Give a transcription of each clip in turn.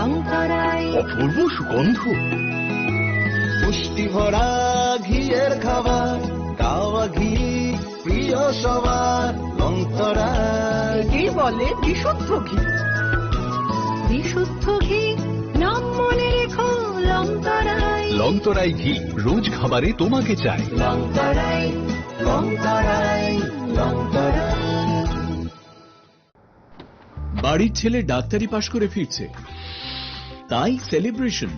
লংতরাই অপূর্ব সুগন্ধ, পুষ্টি ভরা ঘিয়ের খাবার, গাওয়া ঘি প্রিয় সবার লংতরাই। একেই বলে বিশুদ্ধ ঘি। বিশুদ্ধ ঘি নাম মনে রেখো লংতরাই। লংতরাই ঘি রোজ খাবারে তোমাকে চাই। লংতরাই লংতরাই লংতরাই। বাড়ির ছেলে ডাক্তারি পাশ করে ফিরছে, তাই সেলিব্রেশন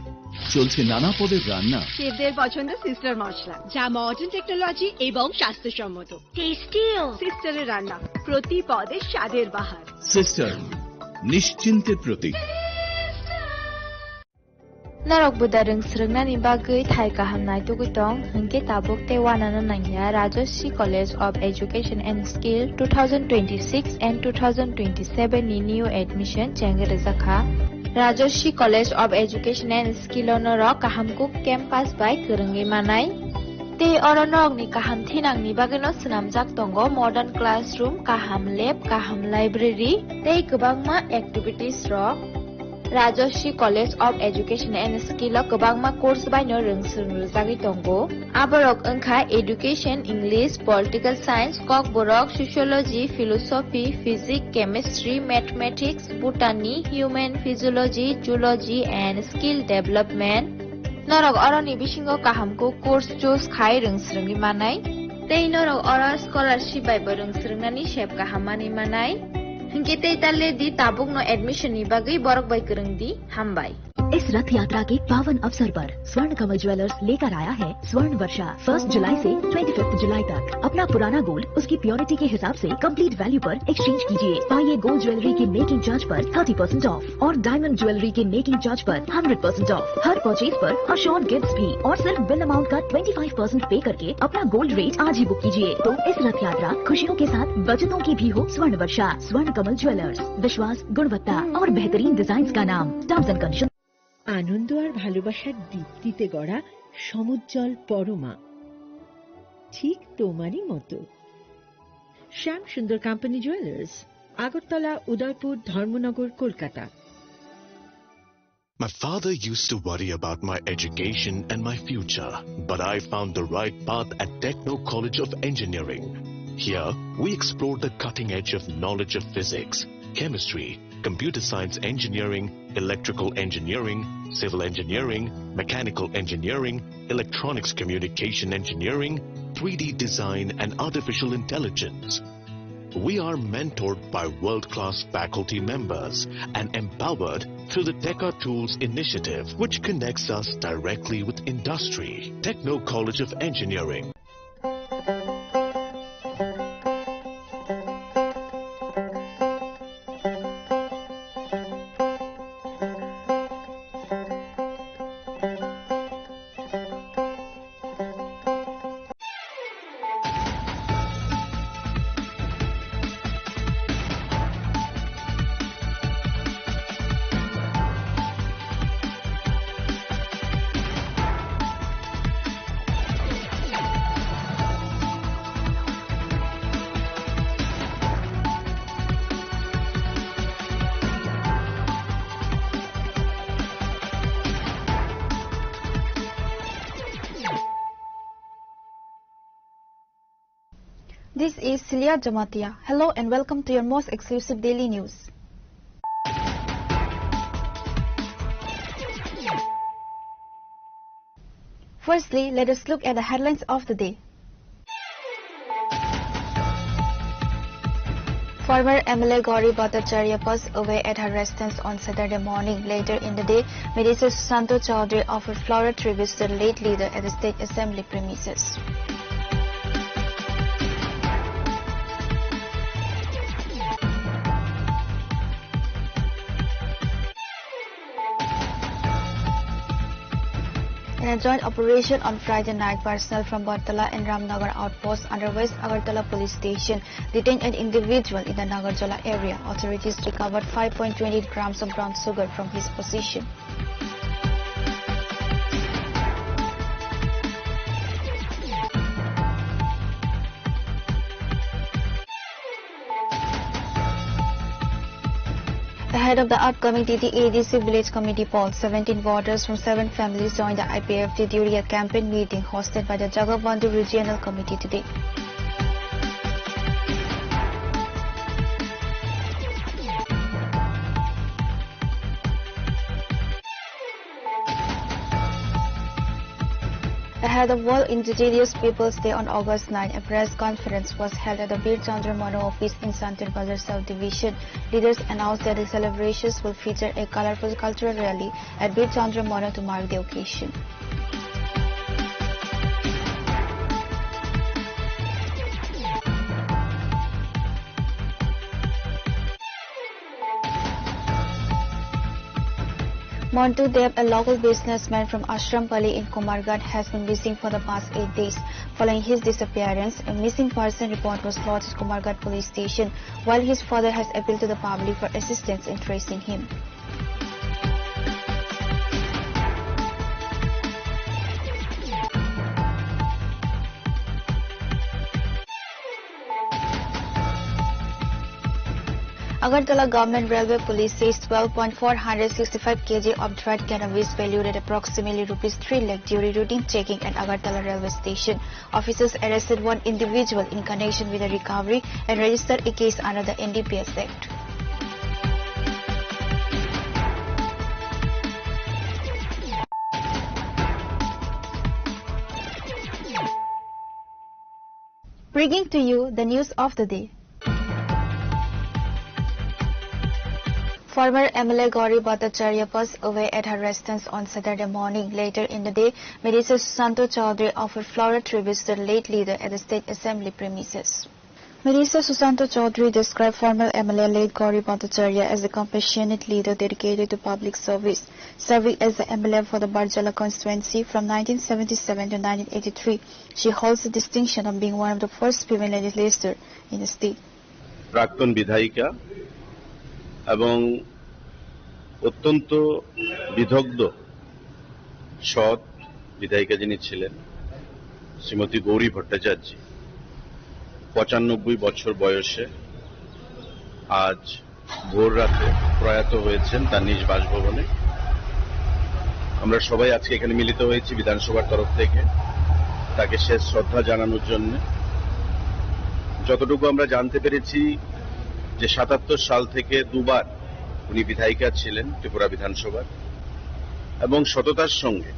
চলছে নানা পদের রান্না। শেফদের পছন্দ সিস্টার মশলা, যা মডার্ন টেকনোলজি এবং স্বাস্থ্যসম্মত। টেস্টিও সিস্টারের রান্না, প্রতি পদে স্বাদের বাহার। Sister, নিশ্চিন্তের Pratik. Narok budareng srengna ni bagui thai kahamnai tugutong hengke tabuk te wanana nangya Rajoshi College of Education and Skill 2026 and 2027 ni new admission chengerezakha Rajoshi College of Education and Skill onoro kahamkuk campus by kerengi manai te oronok ni kaham thinang ni bagino snamjak tongo modern classroom, kaham lab, kaham library te kwbangma activities rok Rajoshi College of Education and Skill o kwbangma course baino rungsrungjagui tongo. Aborok wngkha Education, English, Political Science, Kokborok, Sociology, Philosophy, Physics, Chemistry, Mathematics, Botany, Human Physiology, Zoology and Skill Development. Norok oroni bisingo kahamko course choose khai rungsrungi manai. Tei norok oro scholarship bai bo rungsrungnani shep kahamani manai. Hingke talle di tabuk no admission ni bagai borok bai kereng di hambai. इस रथ यात्रा के पावन अवसर पर स्वर्ण कमल jewellers लेकर आया है स्वर्ण वर्षा 1 जुलाई से 25 जुलाई तक। अपना पुराना गोल्ड उसकी प्योरिटी के हिसाब से कंप्लीट वैल्यू पर एक्सचेंज कीजिए। पाइए गोल्ड ज्वेलरी के मेकिंग चार्ज पर 30% ऑफ और डायमंड ज्वेलरी के मेकिंग चार्ज पर 100% ऑफ। हर परचेज पर अश्योर्ड गिफ्ट्स भी और सिर्फ बिल अमाउंट का 25% पे करके अपना गोल्ड रेट आज ही बुक कीजिए। तो इस रथ यात्रा खुशियों के साथ बचतों की भी हो। स्वर्ण वर्षा, स्वर्ण कमल ज्वेलर्स, विश्वास, गुणवत्ता और बेहतरीन डिजाइन का नाम। Terms and condition. আনন্দ আর ভালোবাসার দীপ্তিতে গড়া সমুজ্জ্বল পরমা, ঠিক তোমারই মতো। শ্যাম সুন্দর company jewellers, Agartala, Udaipur, Dharmanagar, Kolkata. My father used to worry about my education and my future, but I found the right path at Techno College of Engineering. Here, we explored the cutting edge of knowledge of physics, chemistry, computer science engineering, electrical engineering, civil engineering, mechanical engineering, electronics communication engineering, 3D design and artificial intelligence. We are mentored by world-class faculty members and empowered through the Tekka Tools initiative, which connects us directly with industry. Techno College of Engineering. This is Celia Jamatia. Hello and welcome to your most exclusive daily news. Firstly, let us look at the headlines of the day. Former MLA Gauri Bhattacharya passed away at her residence on Saturday morning. Later in the day, Minister Susanto Chowdhury offered floral tributes to the late leader at the State Assembly premises. In a joint operation on Friday night, personnel from Bartala and Ramnagar outposts under West Agartala police station detained an individual in the Nagarjala area. Authorities recovered 5.28 grams of brown sugar from his possession. The Ahead of the upcoming TTADC Village Committee poll, 17 voters from 7 families joined the IPFT during a campaign meeting hosted by the Jagabandhu Regional Committee today. Ahead of World Indigenous Peoples Day on August 9, a press conference was held at the Bir Chandra Mano office in Santur Bazar South Division. Leaders announced that the celebrations will feature a colorful cultural rally at Bir Chandra Mano to mark the occasion. Montu Deb, a local businessman from Ashrampalli in Kumarghat, has been missing for the past 8 days. Following his disappearance, a missing person report was lodged at Kumarghat police station, while his father has appealed to the public for assistance in tracing him. Agartala Government Railway Police says 12.465 kg of dried cannabis valued at approximately ₹3 lakh during routine checking at Agartala railway station. Officers arrested one individual in connection with the recovery and registered a case under the NDPS Act. Bringing to you the news of the day. Former MLA Gauri Bhattacharya passed away at her residence on Saturday morning. Later in the day, Minister Susanto Chaudhary offered floral tributes to the late leader at the State Assembly premises. Minister Susanto Chaudhary described former MLA late Gauri Bhattacharya as a compassionate leader dedicated to public service, serving as the MLA for the Barjala constituency from 1977 to 1983. She holds the distinction of being one of the first female legislators in the state. প্রাক্তন বিধায়িকা এবং অত্যন্ত বিদগ্ধ সৎ বিধায়িকা যিনি ছিলেন শ্রীমতী গৌরী ভট্টাচার্য 95 বছর বয়সে আজ ভোর রাতে প্রয়াত হয়েছেন তার নিজ বাসভবনে। আমরা সবাই আজকে এখানে মিলিত হয়েছি বিধানসভার তরফ থেকে তাকে শেষ শ্রদ্ধা জানানোর জন্য। যতটুকু আমরা জানতে পেরেছি যে 77 সাল থেকে দুবার উনি বিধায়িকা ছিলেন ত্রিপুরা বিধানসভার এবং সততার সঙ্গে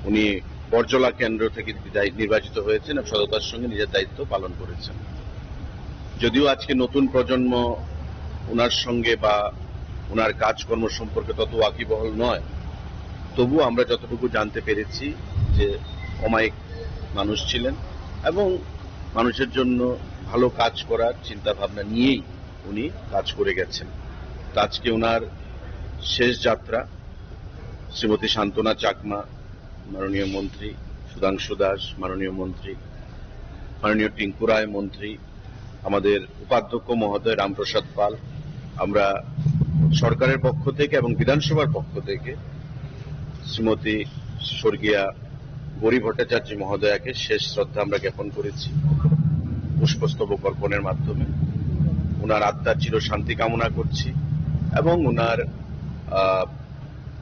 উনি বরজলা কেন্দ্র থেকে নির্বাচিত হয়েছেন এবং সততার সঙ্গে নিজের দায়িত্ব পালন করেছেন। যদিও আজকে নতুন প্রজন্ম ওনার সঙ্গে বা ওনার কাজকর্ম সম্পর্কে তত ওয়াকিবহল নয়, তবু আমরা যতটুকু জানতে পেরেছি যে অমায়িক মানুষ ছিলেন এবং মানুষের জন্য ভালো কাজ করার চিন্তা ভাবনা নিয়েই উনি কাজ করে গেছেন। আজকে ওনার শেষ যাত্রা শ্রীমতী শান্তনা চাকমা মাননীয় মন্ত্রী, সুধাংশু দাস মাননীয় মন্ত্রী, মাননীয় টিঙ্কু রায় মন্ত্রী, আমাদের উপাধ্যক্ষ মহোদয় রামপ্রসাদ পাল, আমরা সরকারের পক্ষ থেকে এবং বিধানসভার পক্ষ থেকে শ্রীমতী স্বর্গীয়া গৌরী ভট্টাচার্য মহোদয়াকে শেষ শ্রদ্ধা আমরা জ্ঞাপন করেছি পুষ্পস্তবক অর্পণের মাধ্যমে। ওনার আত্মার চির শান্তি কামনা করছি এবং ওনার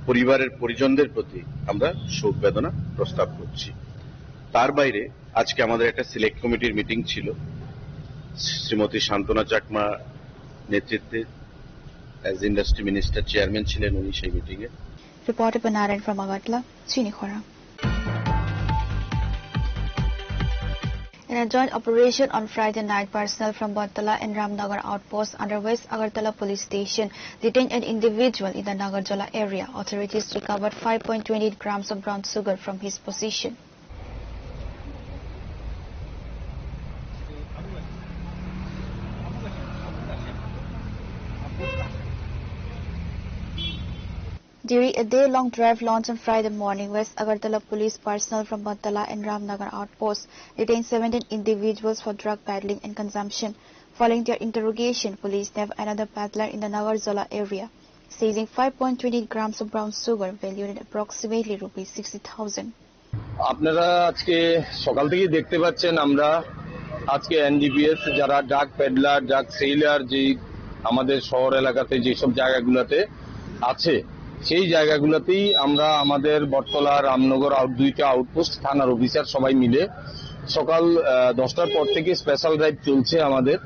পরিবারের পরিজনদের প্রতি আমরা শোক বেদনা প্রস্তাব করছি। তার বাইরে আজকে আমাদের একটা সিলেক্ট কমিটির মিটিং ছিল, শ্রীমতী শান্তনা চাকমা নেতৃত্বে অ্যাজ ইন্ডাস্ট্রি মিনিস্টার চেয়ারম্যান ছিলেন উনি সেই মিটিংয়ে। Reported by Narayan from Agartala, Chinikhora. In a joint operation on Friday night, personnel from Bantala and Ramnagar outpost under West Agartala police station detained an individual in the Nagarjala area. Authorities recovered 5.28 grams of brown sugar from his possession. During a day-long drive launched on Friday morning, West Agartala police personnel from Bantala and Ramnagar outposts detained 17 individuals for drug peddling and consumption. Following their interrogation, police nabbed another peddler in the Nagarjala area, seizing 5.28 grams of brown sugar valued at approximately ₹60,000. আপনারা আজকে সকাল থেকে দেখতে পাচ্ছেন আমরা আজকে NDPS যারা drug pedlar, drug seller যে আমাদের শহর এলাকাতে যেসব জায়গাগুলোতে আছে সেই জায়গাগুলোতেই আমরা আমাদের বটতলা রামনগর দুইটা আউটপোস্ট থানার অফিসার সবাই মিলে সকাল 10টার পর থেকে স্পেশাল ড্রাইভ চলছে আমাদের।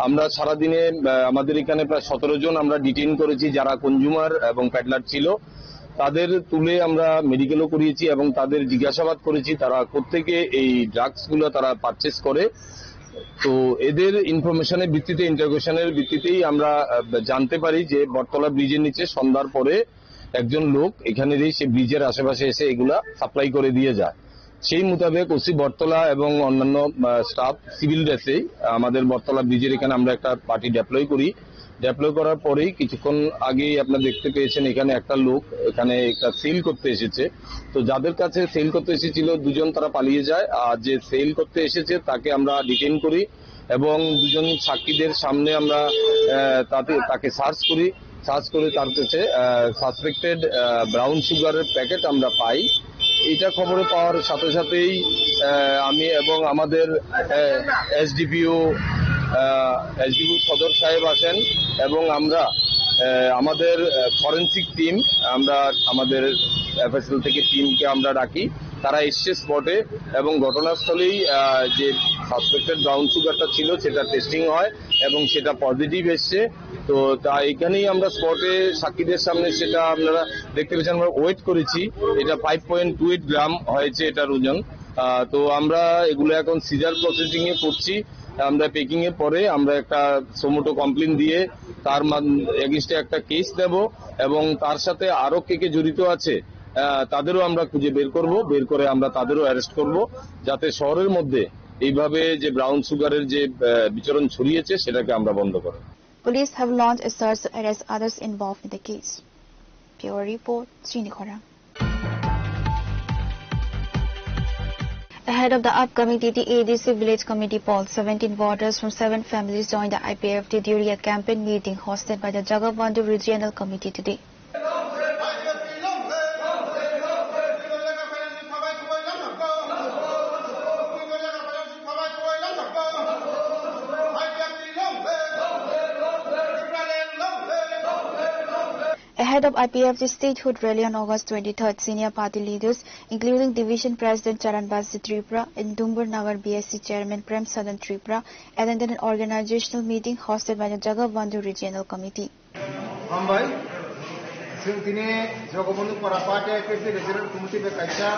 আমরা সারাদিনে আমাদের এখানে প্রায় 17 জন আমরা ডিটেইন করেছি যারা কনজিউমার এবং প্যাডলার ছিল। তাদের তুলে আমরা মেডিকেলও করিয়েছি এবং তাদের জিজ্ঞাসাবাদ করেছি তারা কোত্থেকে এই ড্রাগসগুলো তারা পারচেস করে। তো এদের ইনফরমেশনের ভিত্তিতে ইন্টারোগেশনের ভিত্তিতেই আমরা জানতে পারি যে বটতলা ব্রিজের নিচে সন্ধ্যার পরে একজন লোক এখানে সে ব্রিজের আশেপাশে এসে এগুলা সাপ্লাই করে দিয়ে যায়। সেই মোতাবেক ওসি বটতলা এবং অন্যান্য স্টাফ সিভিল ড্রেসে আমাদের বটতলা ব্রিজের এখানে আমরা একটা পার্টি ডেপ্লয় করি। ডেপ্লয় করার পরেই কিছুক্ষণ আগেই আপনারা দেখতে পেয়েছেন এখানে একটা লোক এখানে একটা সেল করতে এসেছে। তো যাদের কাছে সেল করতে এসেছিল দুজন তারা পালিয়ে যায়, আর যে সেল করতে এসেছে তাকে আমরা ডিটেইন করি এবং দুজন সাক্ষীদের সামনে আমরা তাকে সার্চ করি। সার্চ করে তার কাছে সাসপেক্টেড ব্রাউন সুগারের প্যাকেট আমরা পাই। এটা খবরে পাওয়ার সাথে সাথেই আমি এবং আমাদের এসডিপিও সদর সাহেব আসেন এবং আমরা আমাদের ফরেন্সিক টিম আমরা আমাদের এফএসএল থেকে টিমকে আমরা ডাকি। তারা এসছে স্পটে এবং ঘটনাস্থলেই যে সাসপেক্টেড ব্রাউন সুগারটা ছিল সেটা টেস্টিং হয় এবং সেটা পজিটিভ এসছে। তো তা এখানেই আমরা স্পটে সাক্ষীদের সামনে সেটা আপনারা দেখতে পেয়েছেন আমরা ওয়েট করেছি। এটা 5.28 গ্রাম হয়েছে এটার ওজন। তো আমরা এগুলো এখন সিজার প্রসেসিং এ করছি। আমরা পেকিং এর পরে আমরা একটা সোমোটো কমপ্লেন দিয়ে তার এগেইনস্টে একটা কেস দেব এবং তার সাথে আরো কে জড়িত আছে তাদেরও আমরা খুঁজে বের করব। বের করে আমরা তাদেরও অ্যারেস্ট করব যাতে শহরের মধ্যে এইভাবে যে ব্রাউন সুগারের যে বিচরণ ছড়িয়েছে সেটাকে আমরা বন্ধ করি। Police have launched a search to arrest others involved in the case. Bureau report, Srinikhara. Ahead of the upcoming TTADC Village Committee poll, 17 voters from 7 families joined the IPFT during a campaign meeting hosted by the Jagabandhu Regional Committee today. Ahead of IPFT statehood rally on August 23rd, senior party leaders, including Division President Charanbasi Tripura and Dumbur Nagar BSC Chairman Prem Sadan Tripura, attended an organizational meeting hosted by the Jagabandhu Regional Committee. Mumbai, Sintine Jagabandhu para party IPFT Regional Committee be kaisa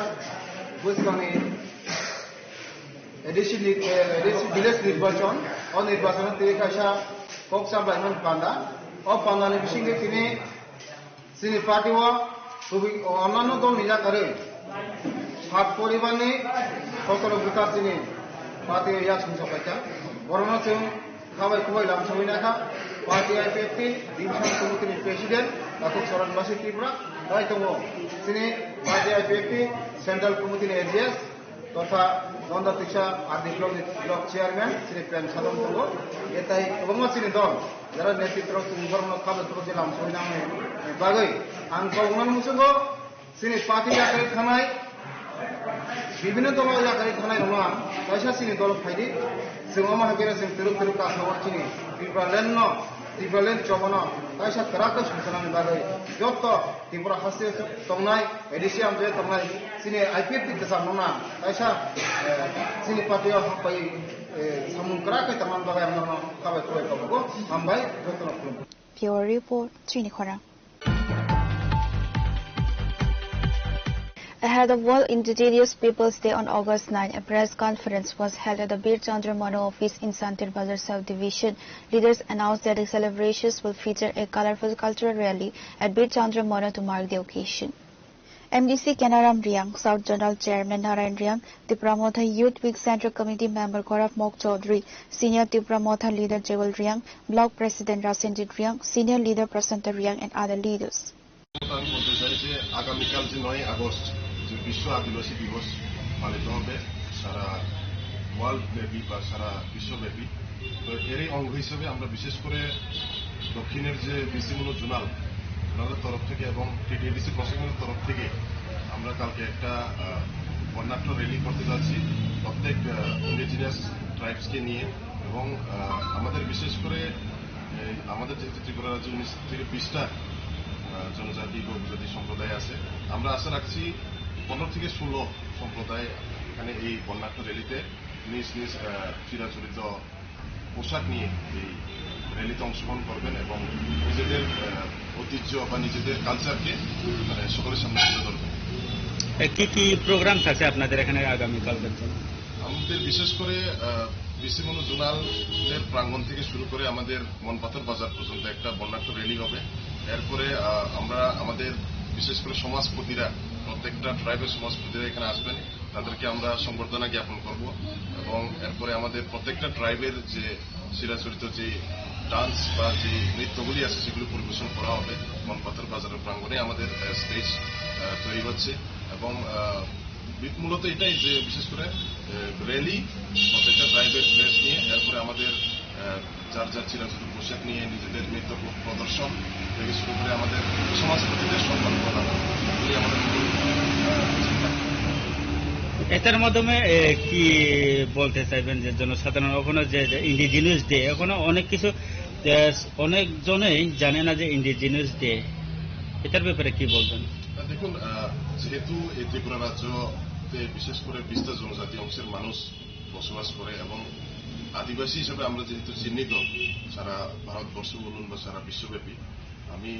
Gusgani edition village nirbachon or nirbachon te kaisa koksa bainon panda or panda ne bishinge tine sini party wa খুবই অন্যান্য দল নিরা করে হাত পরিমাণে কতলো বুতার তিনি party ইয়া সংসকাইতা বরনা जों খাবাই খুবই লাম সমিনাখা পার্টি আইপিএফটি ডিভিশন কমিটির প্রেসিডেন্ট ডাক্তার চরণবাসী ত্রিপুরা তাই তো তিনি পার্টি আইপিএফটি সেন্ট্রাল কমিটির এজিএস তথা নন্দা তিশা আদি ব্লক চেয়ারম্যান শ্রী প্রেম সাধন তঙ্গ এটাই এবং তিনি দল যারা নেতৃত্ব সুন্দরবন খাবার প্রতি লাম সমিনামে বাগৈ आं गावनान मुसुगो सिनि पार्टी याकारि थानाय विभिन्न दल याकारि थानाय नङा कायसा सिनि दल फायदि जों माहागेरा जों तेरुक कासनावरथिनि त्रिपुरालेण्ड चमन कायसा कराक संसानानि बागै जत त्रिपुरा हासे तंनाय एडिसि आमजे तंनाय सिनि आइपिएफटी देसा नङा कायसा सिनि पार्टी हापाय सामुन कराक तमान बागै आमनो खाबाय खुबाय गावगो हामबाय जतन खुलुम Bureau report, Srinikhara. Ahead of World Indigenous Peoples Day on August 9, a press conference was held at the Bir Chandra Mano office in Santir Bazar South Division. Leaders announced that the celebrations will feature a colorful cultural rally at Bir Chandra Mano to mark the occasion. MDC Kenaram Riang, South General Chairman Narayan Riang, Tripura Motha Youth Week Central Committee Member Gaurav Mok Chaudhary, Senior Tripura Motha Leader Jewel Riang, Block President Rasenjit Riang, Senior Leader Prasanta Riang and other leaders. আগামীকাল যে 9 August যে বিশ্ব আদিবাসী দিবস পালিত হবে সারা world ব্যাপী বা সারা বিশ্বব্যাপী। তো এরই অঙ্গ হিসেবে আমরা বিশেষ করে দক্ষিণের যে বিসিমূল জোনাল ওনাদের তরফ থেকে এবং টিটিএডিসি প্রশাসনের তরফ থেকে আমরা কালকে একটা বর্ণাঢ্য র্যালি করতে যাচ্ছি প্রত্যেক ইন্ডিজিনাস ট্রাইবসকে নিয়ে এবং আমাদের বিশেষ করে আমাদের যেহেতু ত্রিপুরা রাজ্যে 19 থেকে 20টা জনজাতি বা উপজাতি সম্প্রদায় আছে, আমরা আশা রাখছি 15 থেকে 16 সম্প্রদায় এখানে এই বর্ণাঢ্য র্যালিতে নিজ নিজ চিরাচরিত পোশাক নিয়ে এই র্যালিতে অংশগ্রহণ করবেন এবং নিজেদের ঐতিহ্য বা নিজেদের কালচারকে মানে সকলের সামনে তুলে ধরবেন। কি কি প্রোগ্রাম আছে আপনাদের এখানে আগামীকালকের জন্য? আমাদের বিশেষ করে বিসিমনু জোনালের প্রাঙ্গণ থেকে শুরু করে আমাদের মনপাথর বাজার পর্যন্ত একটা বর্ণাঢ্য র্যালি হবে। এরপরে আমরা আমাদের বিশেষ করে সমাজপতিরা, প্রত্যেকটা ট্রাইবের সমাজপতিরা এখানে আসবেন, তাদেরকে আমরা সংবর্ধনা জ্ঞাপন করব এবং এরপরে আমাদের প্রত্যেকটা ট্রাইবের যে চিরাচরিত যে ডান্স বা যে নৃত্যগুলি আছে সেগুলি পরিবেশন করা হবে। মনপাথর বাজারের প্রাঙ্গণে আমাদের স্টেজ তৈরি হচ্ছে এবং মূলত এটাই যে বিশেষ করে র্যালি, প্রত্যেকটা ট্রাইবের ড্রেস নিয়ে, এরপরে আমাদের যার যার চিরাচরিত পোশাক নিয়ে নিজেদের নৃত্য প্রদর্শন থেকে শুরু করে আমাদের সমাজপতিদের সম্মান প্রদান, এগুলি আমাদের চিন্তা। এটার মাধ্যমে কি বলতে চাইবেন যে জনসাধারণ ওখানে যে ইন্ডিজিনিয়াস ডে, ওখানে অনেক কিছু অনেকজনেই জানে না যে ইন্ডিজিনিয়াস ডে, এটার ব্যাপারে কি বলবেন? দেখুন, যেহেতু এই ত্রিপুরা রাজ্যতে বিশেষ করে 20টা জনজাতি অংশের মানুষ বসবাস করে এবং আদিবাসী হিসেবে আমরা যেহেতু চিহ্নিত সারা ভারতবর্ষ বলুন বা সারা বিশ্বব্যাপী, আমি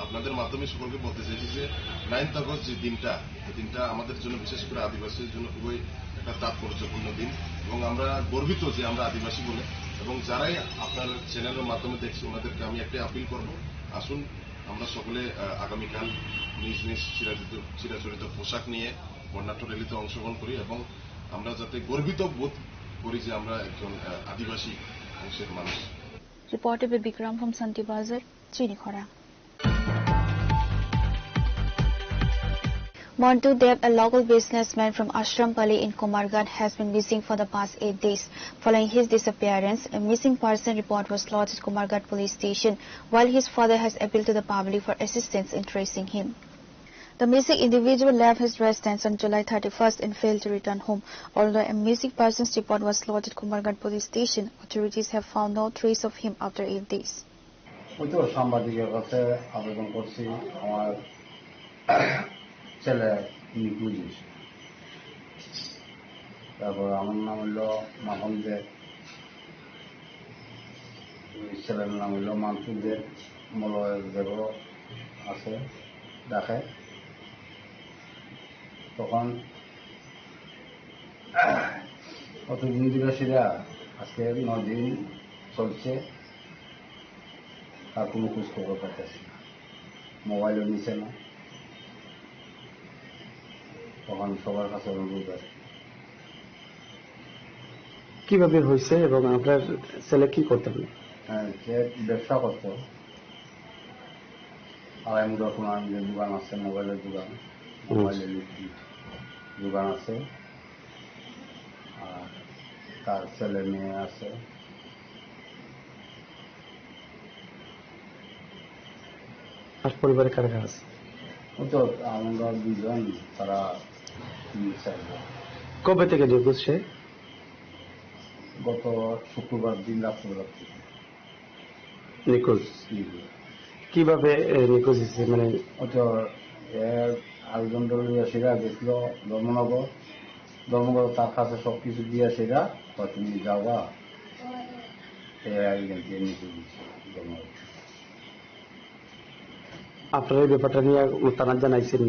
আপনাদের মাধ্যমে সকলকে বলতে চাইছি যে 9th আগস্ট যে দিনটা, এই দিনটা আমাদের জন্য বিশেষ করে আদিবাসীদের জন্য খুবই একটা তাৎপর্যপূর্ণ দিন এবং আমরা গর্বিত যে আমরা আদিবাসী বলে। এবং যারাই আপনার চ্যানেলের মাধ্যমে দেখছি ওনাদেরকে আমি একটা আপিল করব, আসুন আমরা সকলে আগামীকাল নিজ নিজ চিরাচরিত পোশাক নিয়ে বর্ণাঢ্য র্যালিতে অংশগ্রহণ করি এবং আমরা যাতে গর্বিত বোধ করি যে আমরা একজন আদিবাসী অংশের মানুষ। Reported with Bikram from Santi Bazar, Chinikhora. Montu Deb, a local businessman from Ashrampalli in Komargat, has been missing for the past 8 days. Following his disappearance, a missing person report was lodged at Komargat police station, while his father has appealed to the public for assistance in tracing him. The missing individual left his residence on July 31st and failed to return home. Although a missing persons report was lodged at Komargat police station, authorities have found no trace of him after 8 days. ওই তো সাংবাদিকের কাছে আবেদন করছি, আমার ছেলে নিখোঁজ। তারপর আমার নাম হইল মাখন দে, ছেলের নাম হইল মানসু দে, মলয়ের দেব আছে দেখে। তখন কতদিন দিবসীরা আজকে 9 দিন চলছে, তার কোনো খোঁজ খবর পাইতেছি না, মোবাইলও নিছে না। তখন সবার কাছে অনুরোধ আছে। কিভাবে হয়েছে এবং আপনার ছেলে কি করতেন? সে ব্যবসা করত, আড়াই মুঠো সোনার যে দোকান আছে, মোবাইলের দোকান, মোবাইল ইলেকট্রিক দোকান আছে, আর তার ছেলে মেয়ে আছে। আর পরিবারে কারা কারা আছে? তো আমরা 2 জন, তারা 3-4 জন। কবে থেকে নিখোঁজ সে? গত শুক্রবার দিন রাত্রবেলা থেকে নিখোঁজ। কিভাবে নিখোঁজ হয়েছে? মানে আরেকজন সেরা গেছিল ধর্মনগর, তার কাছে সবকিছু দিয়ে সেরা তুমি যাওয়া আপনার এই ব্যাপারটা নিয়ে থানা জানাইছেন?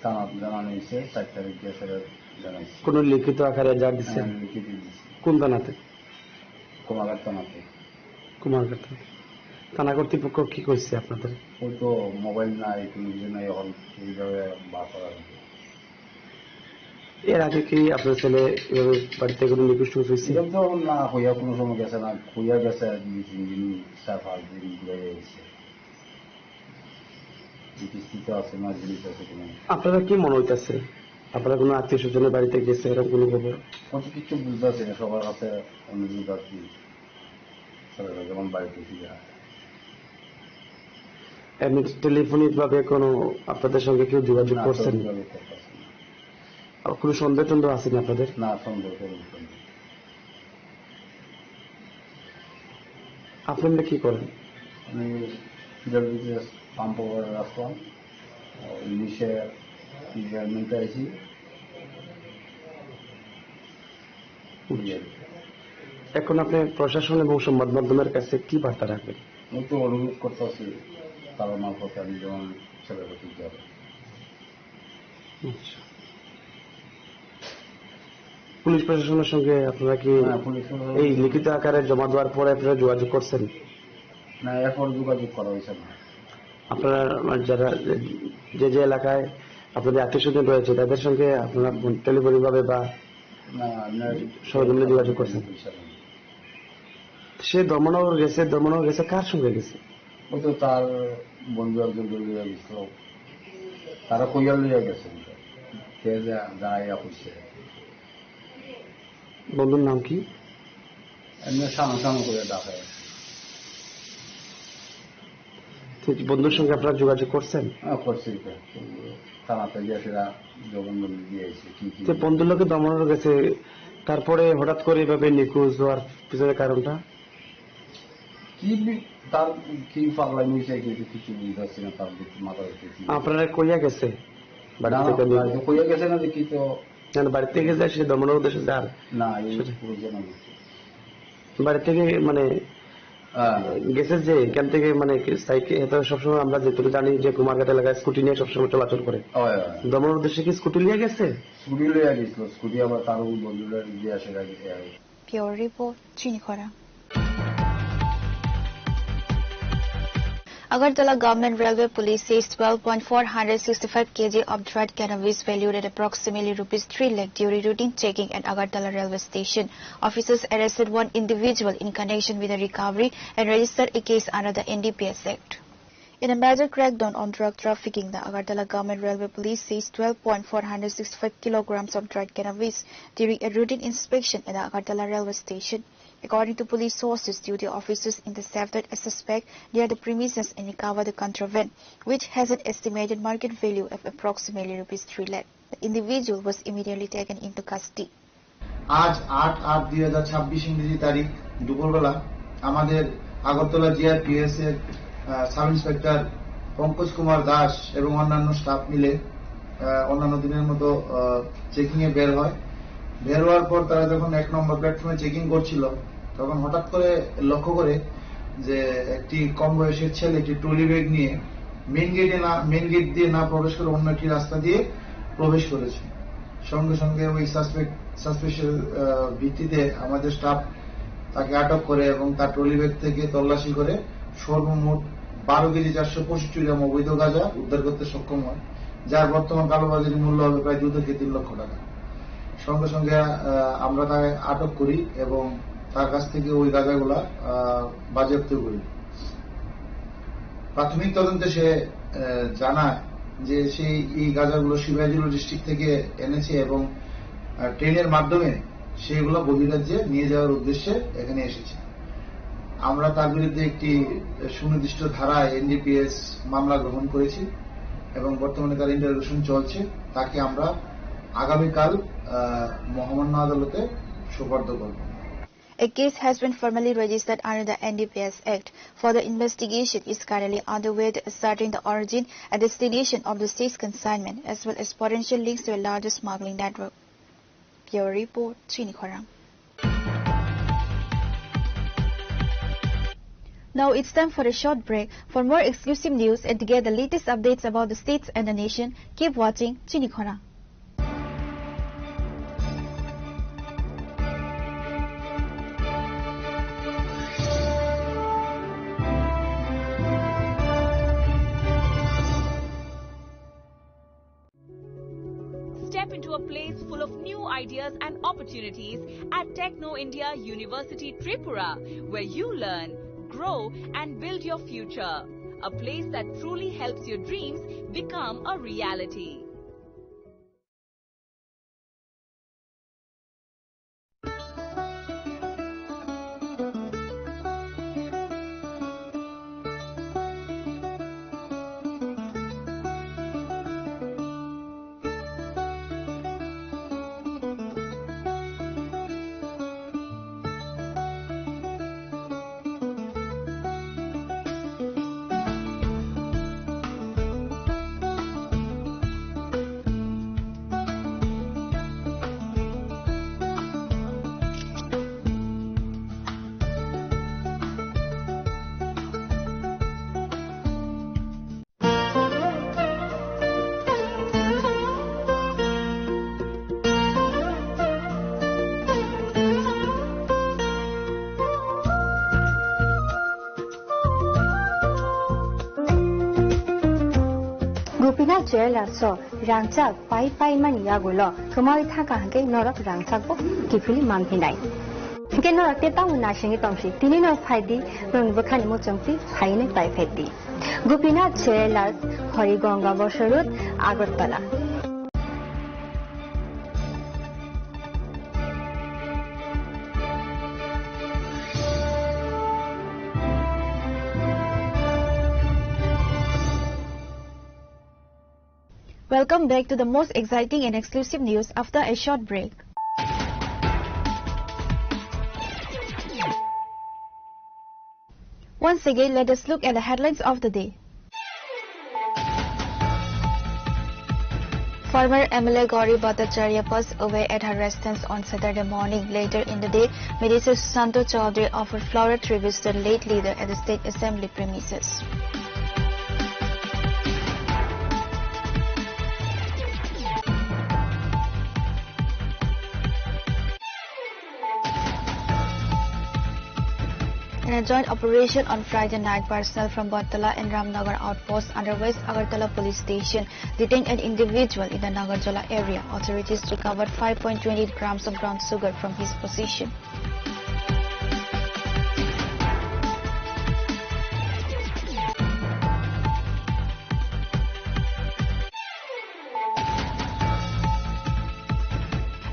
থানা জানানো হয়েছে, 4 তারিখ দিয়ে সেটা জানাইছে। কোন লিখিত আকারে যা দিচ্ছে? লিখিত দিচ্ছে। কোন থানাতে? কুমারঘাট থানাতে। কুমারঘাট থানা কর্তৃপক্ষ কি করছে আপনাদের? ওই তো মোবাইল নাই, কোনো কিছু নাই, এখন এইভাবে বার করা। এর আগে কি আপনার ছেলে এভাবে বাড়িতে কোনো নিখোঁজ হয়েছে? তো না, হইয়া কোনো সময় গেছে না, হইয়া গেছে 2-3 দিন, 4-5 দিন ঘুরে গেছে। আপনারা কি মনে হইতেছে? আপনারা কোনো আত্মীয় স্বজনের বাড়িতে গেছে এরকম কোনো খবর? কিছু বুঝতে পারছি না, সবার কাছে অনুরোধ আর কি, যেমন বাড়িতে এমনি টেলিফোনিক ভাবে কোনো আপনাদের সঙ্গে কেউ যোগাযোগ করছেন? কোনো সন্দেহ টন্দেহ আছে না আপনাদের? না, সন্দেহ। আপনারা কি করেন? আমি ফিডার বিজনেস পাম্প করে রাখতাম, ইংলিশে রিটায়ারমেন্টে আছি। এখন আপনি প্রশাসন এবং সংবাদ মাধ্যমের কাছে কি বার্তা রাখবেন? আমি তো অনুরোধ করতেছি তারা মারফত আমি যেমন ছেলেকে ঠিক যাবে। পুলিশ প্রশাসনের সঙ্গে আপনারা কি এই লিখিত আকারে জমা দেওয়ার পরে আপনারা যোগাযোগ করছেন? না, এরপর যোগাযোগ করা হয়েছে না। আপনারা যারা যে এলাকায় আপনাদের আত্মীয় স্বজন রয়েছে তাদের সঙ্গে আপনারা টেলিফোনিক ভাবে বা সরজমিনে যোগাযোগ করছেন? সে ধর্মনগর গেছে কার সঙ্গে গেছে? ও তো তার বন্ধু একজন লইয়া গেছিল, তারা কইয়া লইয়া গেছে, বন্ধুর নাম কি? এমনি সামনাসামনি করে ডাকে। বন্ধুর সঙ্গে আপনারা যোগাযোগ করছেন? করছি, থানাতে গিয়ে সেটা জবানবন্দি দিয়েছি। বন্ধুর লোকে দমনের গেছে, তারপরে হঠাৎ করে এভাবে নিখোঁজ হওয়ার পিছনে কারণটা কি? তার কি পাগলা নিয়েছে কিছু বুঝতে পারছি না। তার মাথা আপনারা কইয়া গেছে? কইয়া গেছে না দেখি তো বাড়ি থেকে যায় সে দমনের উদ্দেশ্যে যান না, বাড়ি থেকে মানে গেছে যে এখান থেকে মানে সবসময় আমরা যেটুকু জানি যে কুমারঘাট এলাকায় স্কুটি নিয়ে সবসময় চলাচল করে। দমনের উদ্দেশ্যে কি স্কুটি নিয়ে গেছে? স্কুটি লিয়ে গেছিল, স্কুটি আবার তার বন্ধুরা দিয়ে আসে। Pure Report, Chinikhora. Agartala Government Railway Police says 12.465 kg of dried cannabis valued at approximately ₹3 lakh during routine checking at Agartala railway station. Officers arrested one individual in connection with the recovery and registered a case under the NDPS Act. In a major crackdown on drug trafficking, the Agartala Government Railway Police seized 12.465 kilograms of dried cannabis during a routine inspection at the Agartala railway station. According to police sources, duty officers intercepted a suspect near the premises and recovered the contraband, which has an estimated market value of approximately ₹3 lakh. The individual was immediately taken into custody. আজ 8/8/2026 ইংরেজি তারিখ দুপুরবেলা আমাদের Agartala GRPS এর sub inspector Pankaj Kumar Das এবং অন্যান্য staff মিলে অন্যান্য দিনের মতো চেকিং এ বের হয়। বের হওয়ার পর তারা যখন 1 নম্বর প্ল্যাটফর্মে চেকিং করছিল তখন হঠাৎ করে লক্ষ্য করে যে একটি কম বয়সের ছেলে একটি ট্রলি ব্যাগ নিয়ে মেইন গেট দিয়ে না প্রবেশ করে অন্য একটি রাস্তা দিয়ে প্রবেশ করেছে। সঙ্গে সঙ্গে ওই সাসপেশন ভিত্তিতে আমাদের স্টাফ তাকে আটক করে এবং তার ট্রলি ব্যাগ থেকে তল্লাশি করে সর্বমোট 12 কেজি 465 গ্রাম অবৈধ গাঁজা উদ্ধার করতে সক্ষম হয়, যার বর্তমান কালোবাজারি মূল্য হবে প্রায় 2 থেকে 3 লক্ষ টাকা। সঙ্গে সঙ্গে আমরা তাকে আটক করি এবং তার কাছ থেকে ওই গাঁজাগুলা বাজেয়াপ্ত করি। প্রাথমিক তদন্তে সে জানায় যে সেই এই গাঁজাগুলো শিবাজীপুর ডিস্ট্রিক্ট থেকে এনেছে এবং ট্রেনের মাধ্যমে সেগুলো বহিরাজ্যে নিয়ে যাওয়ার উদ্দেশ্যে এখানে এসেছে। আমরা তার বিরুদ্ধে একটি সুনির্দিষ্ট ধারায় এনডিপিএস মামলা গ্রহণ করেছি এবং বর্তমানে তার ইন্টারোগেশন চলছে। তাকে আমরা আগামীকাল মহামান্য আদালতে সোপর্দ করব। A case has been formally registered under the NDPS Act. Further investigation is currently underway to ascertain the origin and destination of the state's consignment, as well as potential links to a larger smuggling network. Pure Report, Chinikhora. Now it's time for a short break. For more exclusive news and to get the latest updates about the states and the nation, keep watching Chinikhora. Step into a place full of new ideas and opportunities at Techno India University Tripura, where you learn, grow and build your future. A place that truly helps your dreams become a reality. Gopinath Jewelers so rangchak pai man yagulo thumai thaka hanke norak rangchak bo kipili manhinai ke norak te tamu na singi tomsi tini no phaidi rong bukhani mo chongsi phaine pai phedi Gopinath Jewelers Horigonga Bosharut Agartala. Welcome back to the most exciting and exclusive news after a short break. Once again, let us look at the headlines of the day. Former MLA Gauri Bhattacharya passed away at her residence on Saturday morning. Later in the day, Minister Susanto Chaudhary offered floral tributes to the late leader at the State Assembly premises. In a joint operation on Friday night, personnel from Bartala and Ramnagar outposts under West Agartala police station detained an individual in the Nagarjala area. Authorities recovered 5.28 grams of brown sugar from his possession.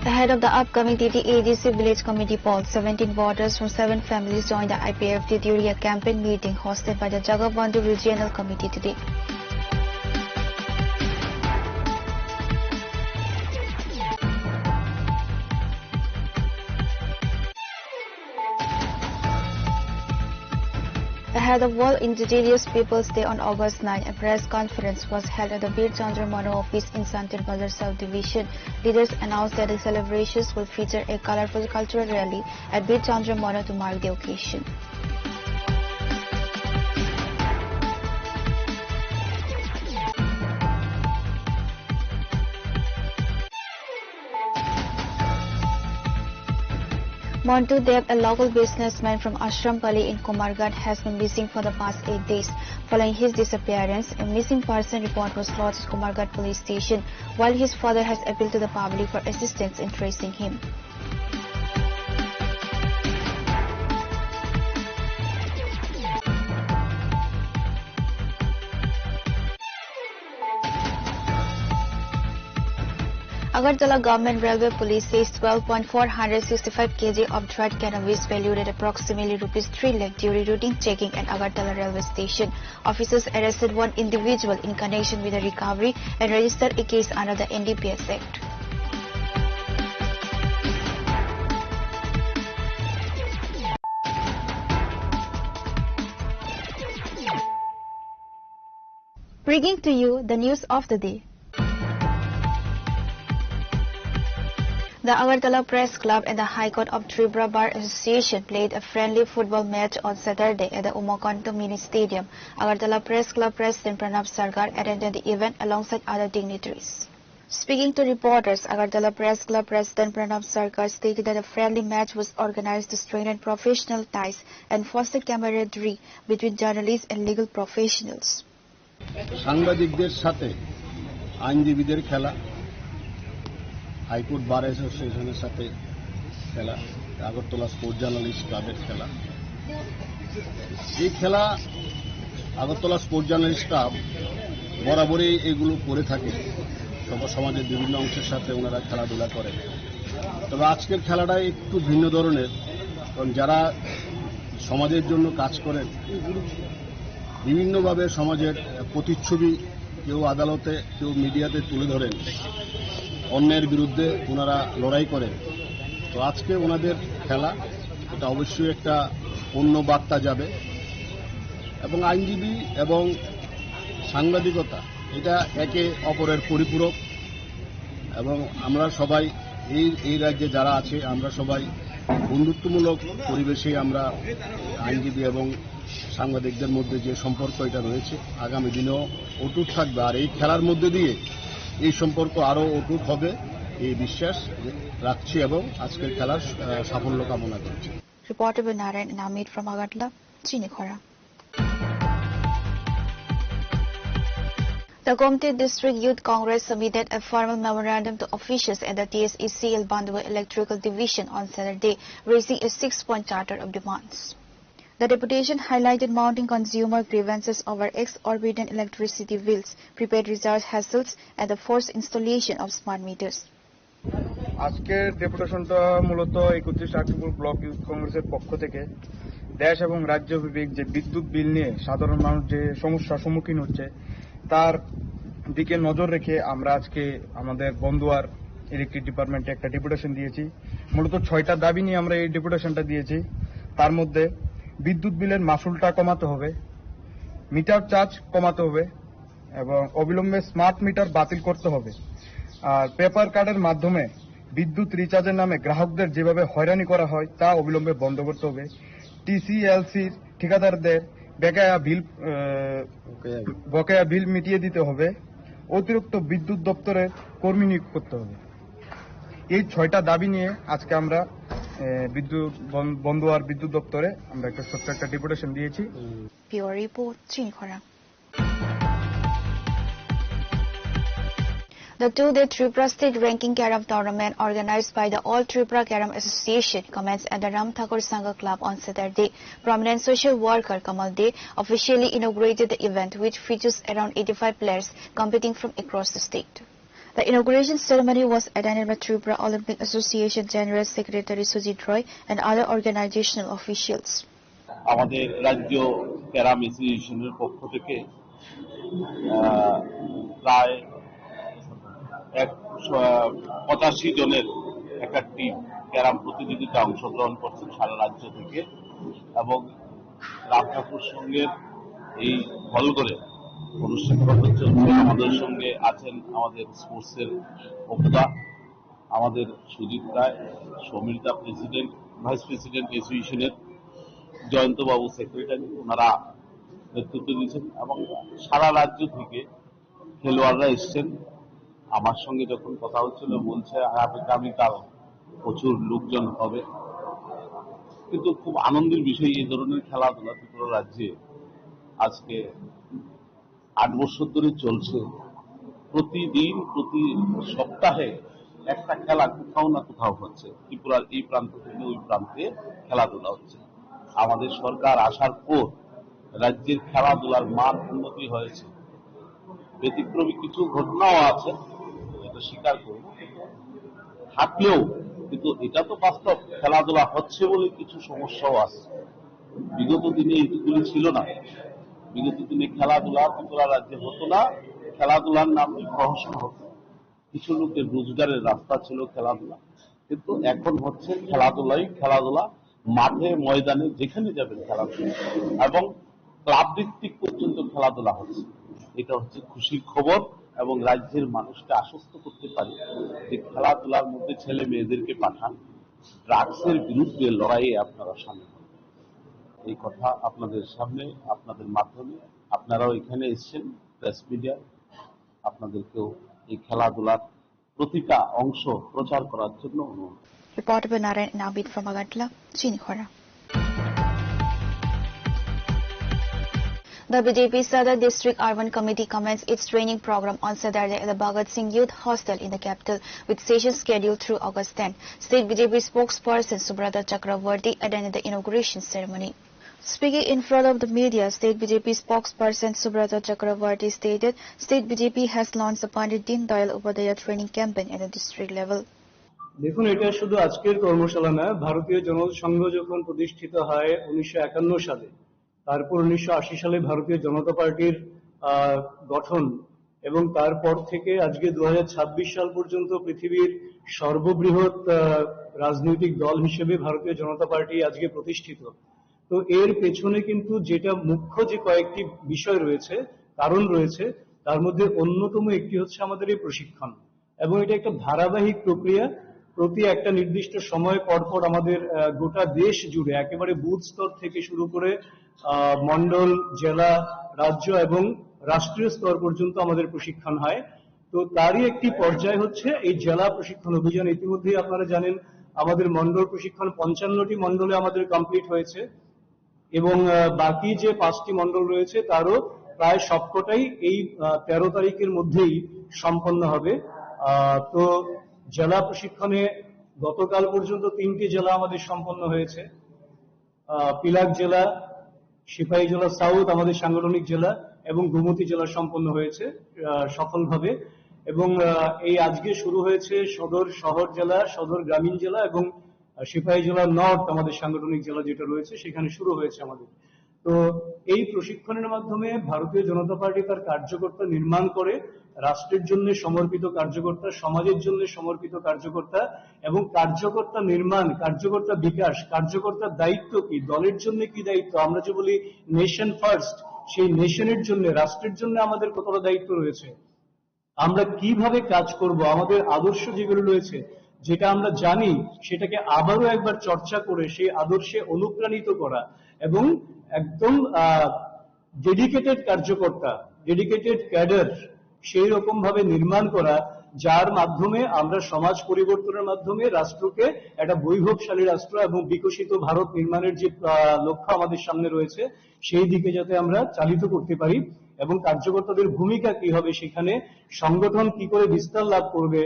Ahead of the upcoming TTADC Village Committee poll, 17 voters from 7 families joined the IPFT during a campaign meeting hosted by the Jagabandhu Regional Committee today. Ahead of World Indigenous Peoples Day on August 9, a press conference was held at the Bir Chandra Mano office in Santil Bazar South Division. Leaders announced that the celebrations will feature a colorful cultural rally at Bir Chandra Mano to mark the occasion. Montu Dev, a local businessman from Ashrampalli in Kumarghat, has been missing for the past 8 days. Following his disappearance, a missing person report was lodged at Kumarghat police station, while his father has appealed to the public for assistance in tracing him. Agartala Government Railway Police says 12.465 kg of dried cannabis valued at approximately ₹3 lakh during routine checking at Agartala railway station. Officers arrested one individual in connection with the recovery and registered a case under the NDPS Act. Bringing to you the news of the day. The Agartala Press Club and the High Court of Tripura Bar Association played a friendly football match on Saturday at the Umakanto Mini Stadium. Agartala Press Club President Pranab Sarkar attended the event alongside other dignitaries. Speaking to reporters, Agartala Press Club President Pranab Sarkar stated that a friendly match was organized to strengthen professional ties and foster camaraderie between journalists and legal professionals. সাংবাদিকদের সাথে আইনজীবীদের খেলা, high court বার অ্যাসোসিয়েশনের সাথে খেলা, Agartala sports journalist ক্লাবের খেলা। এই খেলা আগরতলা স্পোর্টস জার্নালিস্ট ক্লাব বরাবরই এগুলো করে থাকে। সমাজের বিভিন্ন অংশের সাথে ওনারা খেলাধুলা করে। তবে আজকের খেলাটা একটু ভিন্ন ধরনের, কারণ যারা সমাজের জন্য কাজ করেন, বিভিন্নভাবে সমাজের প্রতিচ্ছবি কেউ আদালতে, কেউ মিডিয়াতে তুলে ধরেন, অন্যের বিরুদ্ধে ওনারা লড়াই করেন। তো আজকে ওনাদের খেলা, এটা অবশ্যই একটা অন্য বার্তা যাবে এবং আইনজীবী এবং সাংবাদিকতা এটা একে অপরের পরিপূরক এবং আমরা সবাই এই রাজ্যে যারা আছে আমরা সবাই বন্ধুত্বমূলক পরিবেশে আমরা আইনজীবী এবং সাংবাদিকদের মধ্যে যে সম্পর্ক এটা রয়েছে আগামী দিনেও অটুট থাকবে। আর এই খেলার মধ্যে দিয়ে এই সম্পর্ক আরও অটুট হবে এই বিশ্বাস রাখছি এবং আজকের খেলার সাফল্য কামনা করছি। Reporter by Narayan and Amit from Agartala, Chinikhora. The Gomti District Youth Congress submitted a formal memorandum to officials at the TSECL Bandwa Electrical Division on Saturday, raising a 6-point charter of demands. The deputation highlighted mounting consumer grievances over exorbitant electricity bills, prepaid recharge hassles, and the forced installation of smart meters. আজকের ডেপুটেশনটা মূলত 31 আক্টোবর block youth কংগ্রেসের পক্ষ থেকে দেশ এবং রাজ্যব্যাপী যে বিদ্যুৎ বিল নিয়ে সাধারণ মানুষ যে সমস্যার সম্মুখীন হচ্ছে তার দিকে নজর রেখে আমরা আজকে আমাদের বন্দুয়ার ইলেকট্রিক ডিপার্টমেন্টে একটা ডেপুটেশন দিয়েছি। মূলত 6টা দাবি নিয়ে আমরা এই ডেপুটেশনটা দিয়েছি। তার মধ্যে বিদ্যুৎ বিলের মাসুলটা কমাতে হবে, মিটার চার্জ কমাতে হবে এবং অবিলম্বে স্মার্ট মিটার বাতিল করতে হবে। আর পেপার কার্ডের মাধ্যমে বিদ্যুৎ রিচার্জের নামে গ্রাহকদের যেভাবে হয়রানি করা হয় তা অবিলম্বে বন্ধ করতে হবে। টিসিএলসির ঠিকাদারদের বকেয়া বিল মিটিয়ে দিতে হবে। অতিরিক্ত বিদ্যুৎ দপ্তরের কর্মী নিয়োগ করতে হবে। এই 6টা দাবি নিয়ে আজকে আমরা বন্দুয়ার বিদ্যুৎ দপ্তরে আমরা একটা ছোট্ট একটা ডেপুটেশন দিয়েছি। Pure report, Chinikhora. The 2-day Tripura State Ranking Carom Tournament organized by the All Tripura Carom Association commenced at the Ram Thakur Sangha Club on Saturday. Prominent social worker Kamal Dey officially inaugurated the event, which features around 85 players competing from across the state. The inauguration ceremony was attended by Tripura Olympic Association General Secretary Sujit Roy and other organizational officials. আমাদের রাজ্য carrom অ্যাসোসিয়েশনের পক্ষ থেকে প্রায় 85 জনের একটা team carrom প্রতিযোগিতা অংশগ্রহণ করছেন সারা রাজ্য থেকে এবং রাম ঠাকুর সংঘের এই হলঘরে অনুষ্ঠিত চলছে। আমাদের সঙ্গে আছেন আমাদের স্পোর্টসের বক্তা, আমাদের সুজিত রায়, সমীরদা প্রেসিডেন্ট, ভাইস প্রেসিডেন্ট অ্যাসোসিয়েশনের, জয়ন্তবাবু সেক্রেটারি, ওনারা নেতৃত্ব দিয়েছেন এবং সারা রাজ্য থেকে খেলোয়াড়রা এসছেন। আমার সঙ্গে যখন কথা হচ্ছিল বলছে আগামীকাল প্রচুর লোকজন হবে, কিন্তু খুব আনন্দের বিষয় এই ধরনের খেলাধুলা ত্রিপুরা রাজ্যে আজকে 8 বছর ধরে চলছে। প্রতিদিন প্রতি সপ্তাহে একটা খেলা কোথাও না কোথাও হচ্ছে, ত্রিপুরার এই প্রান্ত থেকে ওই প্রান্তে খেলাধুলা হচ্ছে। আমাদের সরকার আসার পর রাজ্যের খেলাধুলার মান উন্নতি হয়েছে। ব্যতিক্রমী কিছু ঘটনাও আছে, এটা স্বীকার করব, থাকলেও কিন্তু এটা তো বাস্তব। খেলাধুলা হচ্ছে বলে কিছু সমস্যাও আছে। বিগত দিনে এইগুলি ছিল না। বিগত দিনে খেলাধুলা ত্রিপুরা রাজ্যে হতো না, খেলাধুলার নামে প্রহসন হতো, কিছু লোকের রোজগারের রাস্তা ছিল খেলাধুলা। কিন্তু এখন হচ্ছে খেলাধুলা মাঠে ময়দানে যেখানে যাবেন খেলাধুলা, এবং ক্লাব ভিত্তিক পর্যন্ত খেলাধুলা হচ্ছে। এটা হচ্ছে খুশির খবর এবং রাজ্যের মানুষকে আশ্বস্ত করতে পারি যে খেলাধুলার মধ্যে ছেলে মেয়েদেরকে পাঠান, ড্রাগসের বিরুদ্ধে লড়াইয়ে আপনারা সামিল হন। এই কথা আপনাদের সামনে, আপনাদের মাধ্যমে, আপনারাও এখানে এসেছেন প্রেস মিডিয়া, আপনাদেরকেও এই খেলাধুলার প্রতিটা অংশ প্রচার করার জন্য অনুরোধ। Reporter by Narayan Nabid from Agartala, Chinikhora. The BJP Sadar District Urban Committee commenced its training program on Saturday at the Bhagat Singh Youth Hostel in the capital, with sessions scheduled through August 10. State BJP spokesperson Subrata Chakravarti attended the inauguration ceremony. Speaking in front of the media, State BJP spokesperson Subrata Chakravarti stated State BJP has launched the Pandit Deen Dayal Upadhyaya training campaign at the district level. দেখুন, এটা শুধু আজকের কর্মশালা না। ভারতীয় জনসংঘ যখন প্রতিষ্ঠিত হয় 1951 সালে, তারপর 1980 সালে ভারতীয় জনতা পার্টির গঠন, এবং তারপর থেকে আজকে 2026 সাল পর্যন্ত পৃথিবীর সর্ববৃহৎ রাজনৈতিক দল হিসেবে ভারতীয় জনতা পার্টি আজকে প্রতিষ্ঠিত। তো এর পেছনে কিন্তু যেটা মুখ্য যে কয়েকটি বিষয় রয়েছে, কারণ রয়েছে, তার মধ্যে অন্যতম একটি হচ্ছে আমাদের এই প্রশিক্ষণ, এবং এটা একটা ধারাবাহিক প্রক্রিয়া। প্রতি একটা নির্দিষ্ট সময় পরপর আমাদের গোটা দেশ জুড়ে একেবারে বুথ স্তর থেকে শুরু করে মন্ডল, জেলা, রাজ্য এবং রাষ্ট্রীয় স্তর পর্যন্ত আমাদের প্রশিক্ষণ হয়। তো তারই একটি পর্যায় হচ্ছে এই জেলা প্রশিক্ষণ অভিযান। ইতিমধ্যেই আপনারা জানেন আমাদের মন্ডল প্রশিক্ষণ 55টি মন্ডলে আমাদের কমপ্লিট হয়েছে, এবং বাকি যে 5টি মন্ডল রয়েছে তারও প্রায় সবকটাই এই 13 তারিখের মধ্যেই সম্পন্ন হবে। তো জেলা প্রশিক্ষণে গতকাল পর্যন্ত 3টি জেলা আমাদের সম্পন্ন হয়েছে। পিলাক জেলা, সিপাহী জেলা সাউথ আমাদের সাংগঠনিক জেলা এবং গোমতী জেলা সম্পন্ন হয়েছে সফলভাবে। এবং এই আজকে শুরু হয়েছে সদর শহর জেলা, সদর গ্রামীণ জেলা এবং সিপাহী জেলা নর্থ আমাদের সাংগঠনিক জেলা যেটা রয়েছে সেখানে শুরু হয়েছে আমাদের। তো এই প্রশিক্ষণের মাধ্যমে ভারতীয় জনতা পার্টি তার কার্যকর্তা নির্মাণ করে, রাষ্ট্রের জন্য সমর্পিত কার্যকর্তা, সমাজের জন্য সমর্পিত কার্যকর্তা এবং কার্যকর্তা নির্মাণ, কার্যকর্তা বিকাশ, কার্যকর্তার দায়িত্ব কি, দলের জন্য কি দায়িত্ব, আমরা যে বলি নেশন ফার্স্ট, সেই নেশনের জন্য, রাষ্ট্রের জন্য আমাদের কতটা দায়িত্ব রয়েছে, আমরা কিভাবে কাজ করব, আমাদের আদর্শ যেগুলো রয়েছে যেটা আমরা জানি সেটাকে আবারও একবার চর্চা করে সেই আদর্শে অনুপ্রাণিত করা এবং একদম ডেডিকেটেড কার্যকর্তা, ডেডিকেটেড ক্যাডার সেই রকম ভাবে নির্মাণ করা যার মাধ্যমে আমরা সমাজ পরিবর্তনের মাধ্যমে রাষ্ট্রকে একটা বৈভবশালী রাষ্ট্র এবং বিকশিত ভারত নির্মাণের যে লক্ষ্য আমাদের সামনে রয়েছে সেই দিকে যাতে আমরা চালিত করতে পারি। এবং কার্যকর্তাদের ভূমিকা কি হবে সেখানে, সংগঠন কি করে বিস্তার লাভ করবে,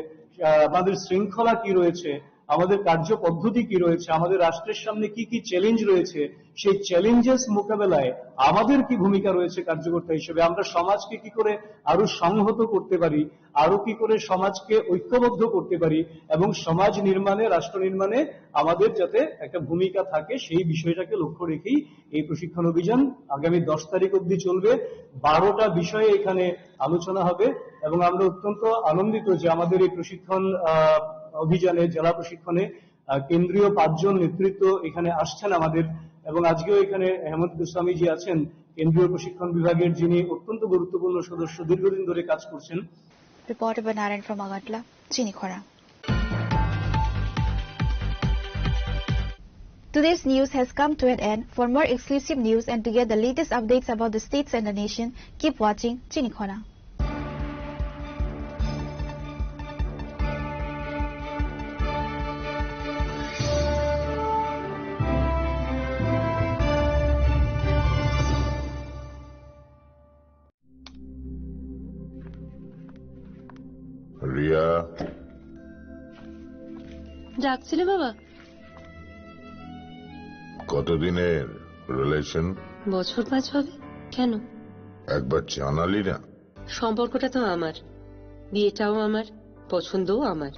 আমাদের শৃঙ্খলা কি রয়েছে, আমাদের কার্য পদ্ধতি কি রয়েছে, আমাদের রাষ্ট্রের সামনে কি কি চ্যালেঞ্জ রয়েছে, সেই চ্যালেঞ্জেস মোকাবেলায় আমাদের কি ভূমিকা রয়েছে কার্যকর্তা হিসেবে, আমরা সমাজকে কি করে আরো সংহত করতে পারি, আরো কি করে সমাজকে ঐক্যবদ্ধ করতে পারি এবং সমাজ নির্মাণে, রাষ্ট্র নির্মাণে আমাদের যাতে একটা ভূমিকা থাকে সেই বিষয়টাকে লক্ষ্য রেখেই এই প্রশিক্ষণ অভিযান আগামী 10 তারিখ অবধি চলবে। 12টা বিষয়ে এখানে আলোচনা হবে এবং আমরা অত্যন্ত আনন্দিত যে আমাদের এই প্রশিক্ষণ অভিযানে, জেলা প্রশিক্ষণে কেন্দ্রীয় 5 জন নেতৃত্ব এখানে আসছেন আমাদের। এবং আজকেও এখানে হেমন্ত গোস্বামীজি আছেন কেন্দ্রীয় প্রশিক্ষণ বিভাগের, যিনি অত্যন্ত গুরুত্বপূর্ণ সদস্য, দীর্ঘদিন ধরে কাজ করছেন। Reporter Banaran from Agatla, Chinikhora. Today's news has come to an end. For more exclusive news and to get the latest updates about the states and the nation, keep watching Chinikhora. Riya, ডাকছিলে বাবা? কতদিনের relation? বছর 5 হবে। কেন? একবার জানালি না? সম্পর্কটা তো আমার, বিয়েটাও আমার, পছন্দও আমার।